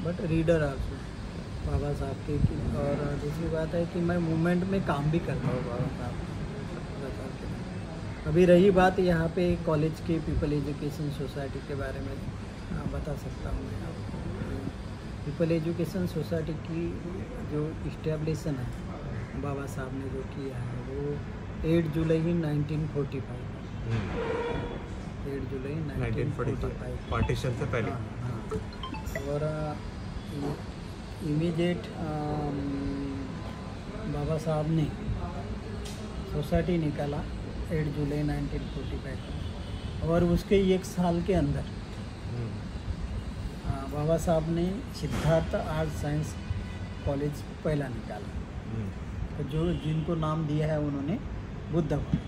But reader also बाबा साहब के और दूसरी बात है कि मैं मूवमेंट में काम भी करता हूँ बाबा साहब के। अभी रही बात यहाँ पे कॉलेज के पीपल एजुकेशन सोसाइटी के बारे में बता सकता हूँ मैं आपको। पीपल एजुकेशन सोसाइटी की जो इस्टेब्लिशन है बाबा साहब ने जो किया है वो 8 जुलाई 1945 8 जुलाई 1945 पार्टीशन से पहले। हाँ। और इमीडिएट बाबा साहब ने सोसाइटी निकाला 8 जुलाई 1945 को और उसके एक साल के अंदर बाबा साहब ने सिद्धार्थ आर्ट साइंस कॉलेज पहला निकाला। तो जो जिनको नाम दिया है उन्होंने बुद्ध भवन,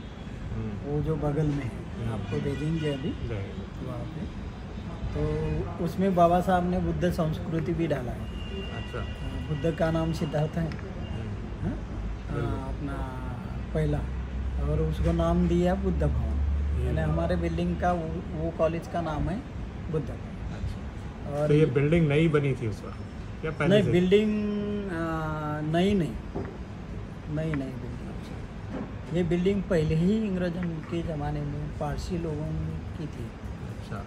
वो जो बगल में है आपको भेजेंगे अभी वहाँ पे। तो उसमें बाबा साहब ने बुद्ध संस्कृति भी डाला है। अच्छा। बुद्ध का नाम सिद्धार्थ है अपना पहला, और उसको नाम दिया बुद्ध भवन, यानी हमारे बिल्डिंग का वो कॉलेज का नाम है बुद्ध भवन। और तो ये बिल्डिंग नई बनी थी उस वक्त या पहले नहीं, से? बिल्डिंग नई बिल्डिंग। ये बिल्डिंग पहले ही अंग्रेजों के ज़माने में पारसी लोगों की थी। अच्छा।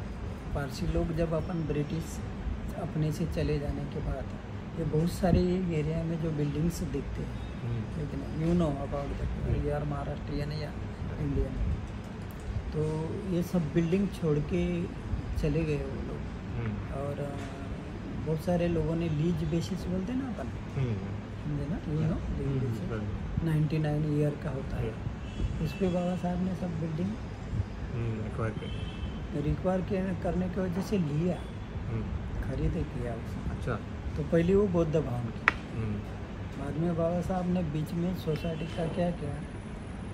पारसी लोग जब अपन ब्रिटिश अपने से चले जाने के बाद ये बहुत सारे एरिया में जो बिल्डिंग्स दिखते हैं, लेकिन यू नो अबाउट दैट, यार महाराष्ट्रियन या इंडियन, तो ये सब बिल्डिंग छोड़ के चले गए वो लोग। और बहुत सारे लोगों ने लीज बेसिस बोलते हैं ना अपन, समझे ना, you know, lease basis 99 year का होता है, उस पर बाबा साहब ने सब बिल्डिंग रिक्वायर करने की वजह से लिया, खरीदे किया उसने। अच्छा। तो पहले वो बौद्ध भवन की, बाद में बाबा साहब ने बीच में सोसाइटी का क्या किया,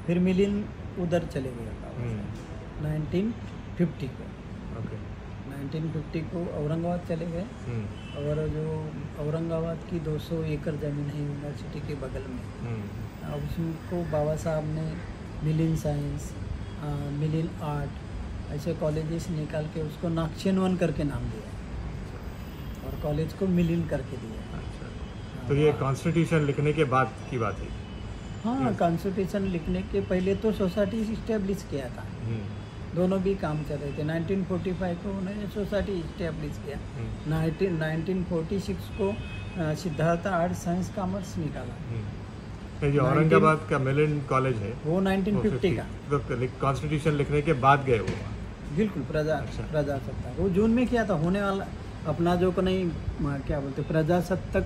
फिर मिलिन उधर चले गए बाबा साहब 1950 को। ओके। 1950 को औरंगाबाद चले गए, और जो औरंगाबाद की 200 एकड़ ज़मीन है यूनिवर्सिटी के बगल में, अब उसको बाबा साहब ने मिलिन साइंस, मिलिन आर्ट ऐसे कॉलेजेस निकाल के उसको नाक्षियन करके नाम दिया और कॉलेज को मिलिन करके दिया। अच्छा। तो ये कॉन्स्टिट्यूशन लिखने के बाद की बात है? हाँ, कॉन्स्टिट्यूशन लिखने के पहले तो सोसाइटी इस्टेब्लिश किया था, दोनों भी काम चल रहे थे। 1945 को उन्होंने सोसाइटी इस्टेब्लिश किया, 1946 को सिद्धार्थ आर्ट साइंस कॉमर्स निकाला। जो औरंगाबाद का मिलिन कॉलेज है वो 1950 का, तो कॉन्स्टिट्यूशन लिखने के बाद गए वो? बिल्कुल। प्रजासत्ताक वो जून में किया था, होने वाला अपना जो को नहीं क्या बोलते, प्रजासत्ताक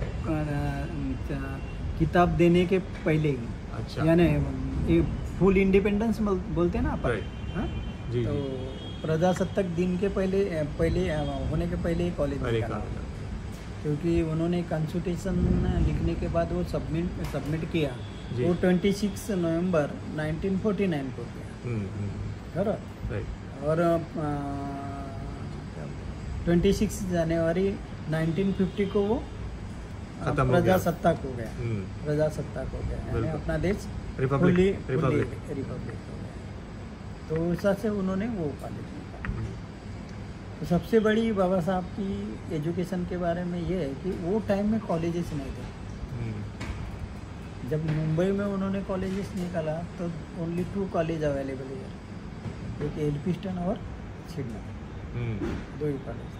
किताब देने के पहले ही। अच्छा। यानी फुल इंडिपेंडेंस बोलते हैं ना अपन, हाँ? जी, तो प्रजासत्ताक दिन के पहले होने के पहले ही कॉलेज निकाला, क्योंकि उन्होंने कॉन्स्टिट्यूशन लिखने के बाद वो सबमिट किया, वो 26 नवंबर 1949 को किया, और 26 जनवरी 1950 को वो प्रजासत्ताक हो गया, यानी अपना देश रिपब्लिक हो गया। तो उस हिसाब से उन्होंने वो कॉलेज निकाला। तो सबसे बड़ी बाबा साहब की एजुकेशन के बारे में ये है कि वो टाइम में कॉलेजेस नहीं थे। जब मुंबई में उन्होंने कॉलेजेस निकाला तो ओनली 2 कॉलेज अवेलेबल है, एक एल्फिस्टन और श्रीनगर, 2 ही कॉलेज थे।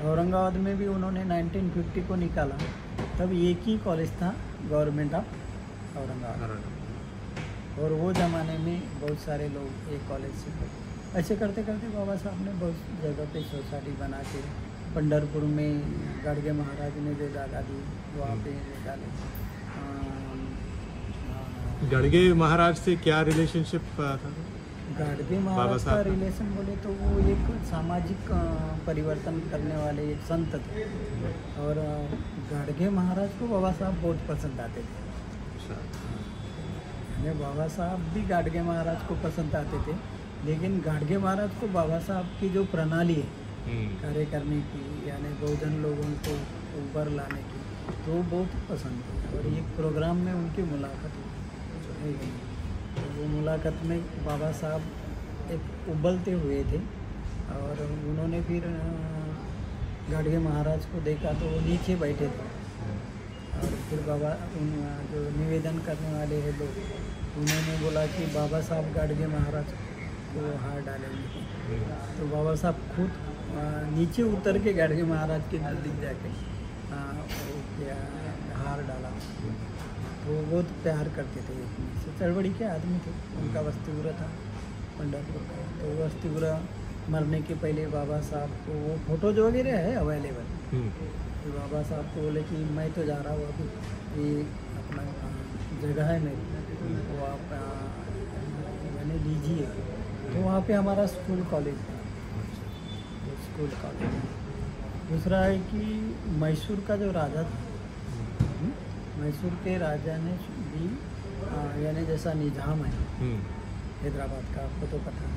औरंगाबाद में भी उन्होंने 1950 को निकाला, तब एक ही कॉलेज था, गवर्नमेंट ऑफ औरंगाबाद, और वो ज़माने में बहुत सारे लोग एक कॉलेज से पढ़े। ऐसे करते करते बाबा साहब ने बहुत जगह पे सोसाइटी बना के, पंढरपुर में गाडगे महाराज ने जो जगह दी वहाँ पे निकाले। गाडगे महाराज से क्या रिलेशनशिप था? गाडगे महाराज का रिलेशन बोले तो वो एक सामाजिक परिवर्तन करने वाले एक संत थे, और गाडगे महाराज को बाबा साहब बहुत पसंद आते थे। बाबा साहब भी गाडगे महाराज को पसंद आते थे, लेकिन गाडगे महाराज को बाबा साहब की जो प्रणाली है कार्य करने की, यानी बहुजन लोगों को ऊपर लाने की, तो वो बहुत पसंद थी। और एक प्रोग्राम में उनकी मुलाकात हुई, तो वो मुलाकात में बाबा साहब एक उबलते हुए थे, और उन्होंने फिर गाडगे महाराज को देखा तो वो नीचे बैठे थे। और फिर बाबा उन जो निवेदन करने वाले हैं लोग, उन्होंने बोला कि बाबा साहब गाडगे महाराज को हार डालेंगे। तो बाबा साहब खुद नीचे उतर के गाडगे महाराज के नज़दीक जाके वो क्या हार डाला। तो वो बहुत प्यार करते थे, एक से चड़वड़ी के आदमी थे। उनका वस्तीपुरा था, पंढरपुर का। तो वस्तीपुरा मरने के पहले बाबा साहब को वो फोटोज वगैरह है अवेलेबल। तो बाबा साहब को बोले कि मैं तो जा रहा हूँ, अभी ये अपना जगह है मेरी, वो आप मैंने लीजिए। तो वहाँ पे हमारा स्कूल कॉलेज था, तो स्कूल कॉलेज। दूसरा है कि मैसूर का जो राजा था, मैसूर के राजा ने भी यानी जैसा निज़ाम है हैदराबाद का, आपको तो पता है।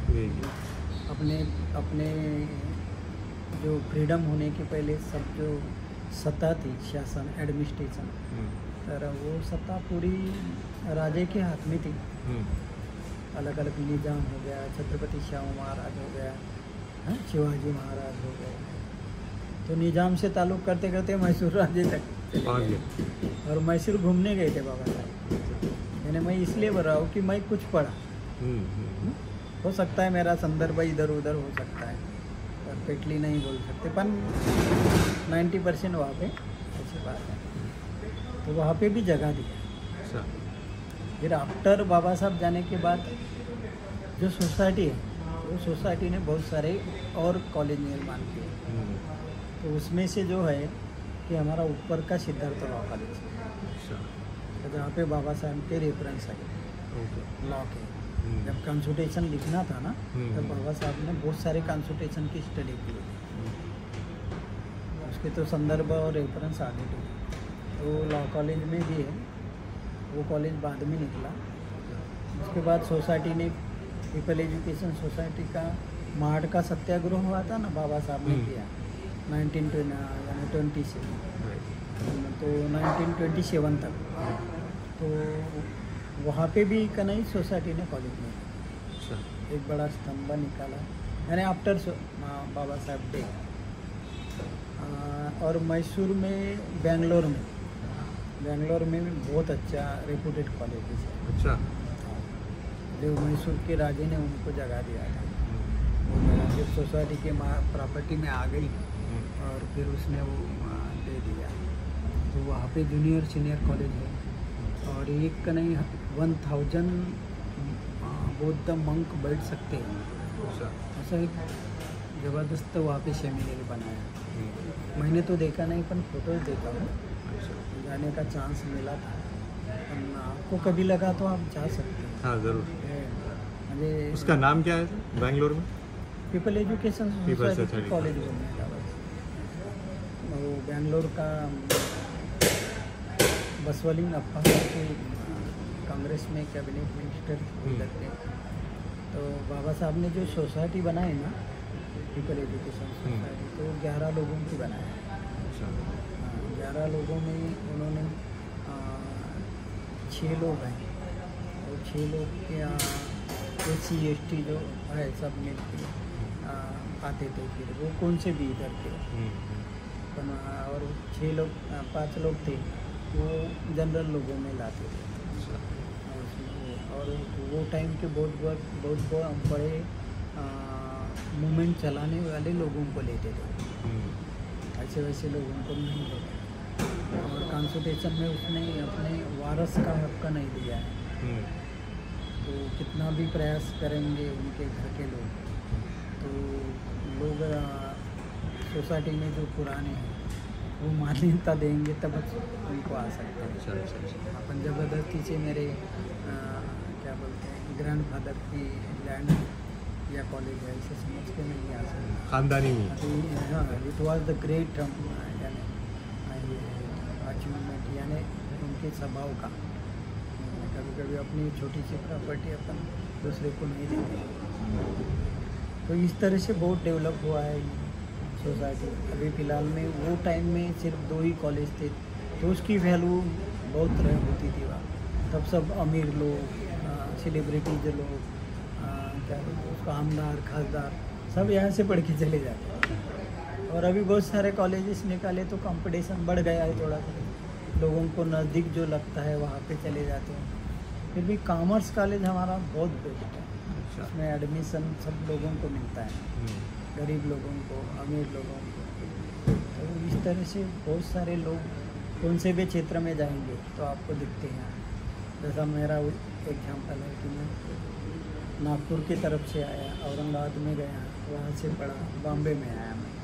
अपने अपने जो फ्रीडम होने के पहले सब जो सत्ता थी, शासन, एडमिनिस्ट्रेशन, तर वो सत्ता पूरी राजे के हाथ में थी। अलग अलग निज़ाम हो गया, छत्रपति शाहू महाराज हो गया, शिवाजी महाराज हो गए। तो निज़ाम से ताल्लुक़ करते करते मैसूर राजे तक और मैसूर घूमने गए थे बाबा साहब। यानी मैं इसलिए बोल रहा हूँ कि मैं कुछ पढ़ा। हो सकता है मेरा संदर्भ इधर उधर हो सकता है, परफेक्टली नहीं बोल सकते, पर 90% वहाँ पे ऐसी बात है। तो वहाँ पे भी जगह दिया। फिर आफ्टर बाबा साहब जाने के बाद जो सोसाइटी है, वो सोसाइटी ने बहुत सारे और कॉलेज निर्माण किए। तो उसमें से जो है कि हमारा ऊपर का सिद्धार्थ लॉ कॉलेज, तो जहाँ पे बाबा साहब के रेफरेंस है लॉ के। जब कंसल्टेशन लिखना था ना, तब बाबा साहब ने बहुत सारे कंसल्टेशन की स्टडी की, उसके तो संदर्भ और रेफरेंस आगे थे। तो लॉ कॉलेज में भी है, वो कॉलेज बाद में निकला। उसके बाद सोसाइटी ने, पीपल एजुकेशन सोसाइटी का मार्ड का सत्याग्रह हुआ था ना, बाबा साहब ने किया 1927, तो 1927 तक। तो वहाँ पे भी कन्हई सोसाइटी ने कॉलेज में एक बड़ा स्तंभ निकाला, यानी आफ्टर बाबा साहब डे। और मैसूर में, बेंगलोर में भी बहुत अच्छा रेपुटेड कॉलेज है। अच्छा, जो मैसूर के राजे ने उनको जगह दिया था, वो जगह जब सोसाइटी के प्रॉपर्टी में आ गई और फिर उसने वो दे दिया। तो वहाँ पे जूनियर सीनियर कॉलेज है, और एक नहीं 1000 बौद्ध मंक बैठ सकते हैं। ऐसा एक ज़बरदस्त वहाँ पे सेमिनरी बनाया। मैंने तो देखा नहीं, पर फोटोज देखा हूँ। जाने का चांस मिला था, आपको कभी लगा तो आप जा सकते हैं। हाँ ज़रूर। मुझे उसका नाम क्या है बेंगलोर में? पीपल एजुकेशन सोसाइटी कॉलेज बनने का बस। वो बेंगलोर का बसवलिंग अप्पा के कांग्रेस में कैबिनेट मिनिस्टर लगते हैं। तो बाबा साहब ने जो सोसाइटी बनाई ना, पीपल एजुकेशन सोसाइटी, तो 11 लोगों की बनाया। 11 लोगों में उन्होंने 6 लोग हैं, और 6 लोग के SC ST जो है सब मिल के आते थे। फिर वो कौन से भी इधर के, और 6 लोग 5 लोग थे वो जनरल लोगों में लाते थे। और वो टाइम के बहुत बड़े मूवमेंट चलाने वाले लोगों को लेते थे, ऐसे वैसे लोगों को नहीं लेते। और कंसल्टेशन में उसने अपने वारस का हक नहीं दिया है। तो कितना भी प्रयास करेंगे उनके घर के लोग, तो लोग सोसाइटी में जो पुराने हैं वो मान्यता देंगे तब उनको आ सकते हैं। अपन ज़बरदस्ती से मेरे क्या बोलते हैं ग्रैंडफादर की लैंड या कॉलेज है इसे समझ के नहीं आ सकता। खानदानी में हाँ, इट वाज द ग्रेट यानी अचीवमेंट, यानी उनके स्वभाव का। कभी कभी अपनी छोटी सी प्रॉपर्टी अपन दूसरे को नहीं देते। तो इस तरह से बहुत डेवलप हुआ है सोसाइटी। अभी फ़िलहाल में वो टाइम में सिर्फ 2 ही कॉलेज थे, तो उसकी वैल्यू बहुत तरह होती थी वहाँ। तब सब अमीर लोग, सेलिब्रिटीज लोग, क्या बोलते हैं उसको, आमदार खासदार, सब यहाँ से पढ़ के चले जाते। और अभी बहुत सारे कॉलेजेस निकाले तो कंपटीशन बढ़ गया है थोड़ा सा, लोगों को नज़दीक जो लगता है वहाँ पे चले जाते हैं। फिर भी कॉमर्स कॉलेज हमारा बहुत बेस्ट है, अच्छा। उसमें एडमिशन सब लोगों को मिलता है, गरीब लोगों को, अमीर लोगों को। तो इस तरह से बहुत सारे लोग कौन से भी क्षेत्र में जाएंगे तो आपको दिखते हैं। जैसा मेरा एग्जाम्पल है कि मैं नागपुर की तरफ से आया, औरंगाबाद में गया, वहाँ से पढ़ा, बॉम्बे में आया मैं।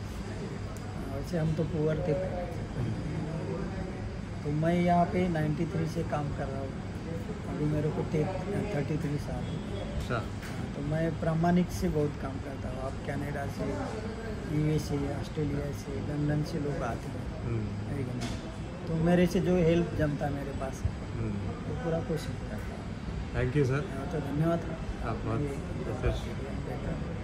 वैसे हम तो पुअर थे पहले से। तो मैं यहाँ पे 93 से काम कर रहा हूँ, अभी मेरे को 33 साल है। अच्छा। तो मैं प्रामाणिक से बहुत काम करता हूँ। आप कनाडा से, USA, ऑस्ट्रेलिया से, लंदन से लोग आते हैं, है कि नहीं? तो मेरे से जो हेल्प जमता मेरे पास है वो पूरा कोशिश करता हूँ। Thank you sir. तो धन्यवाद। आप बहुत ये-